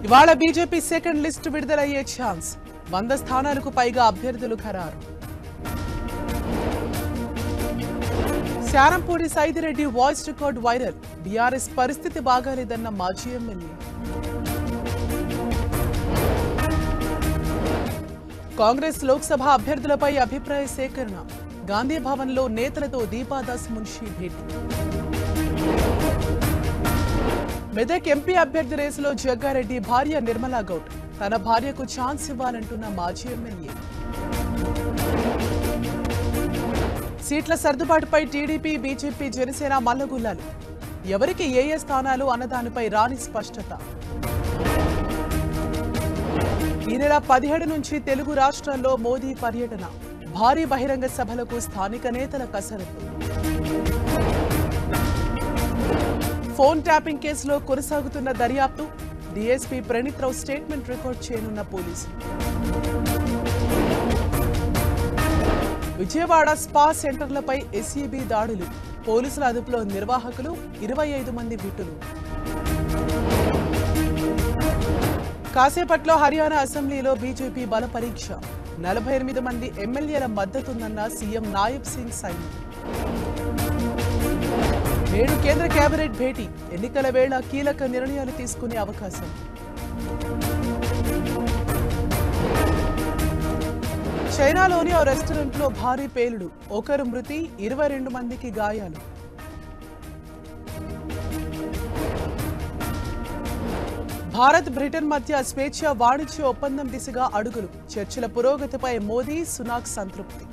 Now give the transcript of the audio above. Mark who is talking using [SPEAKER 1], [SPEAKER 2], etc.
[SPEAKER 1] ఇవాళ BJP second list విడుదలయ్యే chance 100 స్థానాలకు పైగా అభ్యర్థులు ఖరారు. Sarampudi Saidi Reddy voice record viral. BRS పరిస్థితి బాగాలేదన్న మాజీ ఎమ్మెల్యే. కాంగ్రెస్ లోక్సభ అభ్యర్థులపై అభిప్రాయ సేకరణ. గాంధీ భవన్లో నేతలతో దీపాదాస్ మున్షి భేటీ. మెదక్ ఎంపీ అభ్యర్థి రేసులో జగ్గారెడ్డి భార్య నిర్మలా గౌడ్. తన భార్యకు ఛాన్స్ ఇవ్వాలంటున్న మాజీ ఎమ్మెల్యే. సీట్ల సర్దుబాటుపై టీడీపీ, బీజేపీ, జనసేన మల్లగుల్లాలు. ఎవరికి ఏ స్థానాలు అన్నదానిపై రాని స్పష్టత. ఈ నెల 17 నుంచి తెలుగు రాష్ట్రాల్లో మోదీ పర్యటన. భారీ బహిరంగ సభలకు స్థానిక నేతల కసరత్తు. ఫోన్ ట్యాపింగ్ కేసులో కొనసాగుతున్న దర్యాప్తు. డీఎస్పీ ప్రణీత్ రావు స్టేట్మెంట్ రికార్డ్ చేయనున్న పోలీసులు. విజయవాడ స్పా సెంటర్లపై ఎస్ఈబీ దాడులు. పోలీసుల అదుపులో నిర్వాహకులు, 25 మంది విటులు. కాసేపట్లో హర్యానా అసెంబ్లీలో బీజేపీ బల పరీక్ష. 48 మంది ఎమ్మెల్యేల మద్దతుందన్న సీఎం నాయబ్ సింగ్ సైని. నేడు కేంద్ర కేబినెట్ భేటీ. ఎన్నికల వేళ కీలక నిర్ణయాలు తీసుకునే అవకాశం. చైనాలోని ఓ రెస్టారెంట్లో భారీ పేలుడు. ఒకరు మృతి, 22 మందికి గాయాలు. భారత్, బ్రిటన్ మధ్య స్వేచ్ఛ వాణిజ్య ఒప్పందం దిశగా అడుగులు. చర్చల పురోగతిపై మోదీ, సునాక్ సంతృప్తి.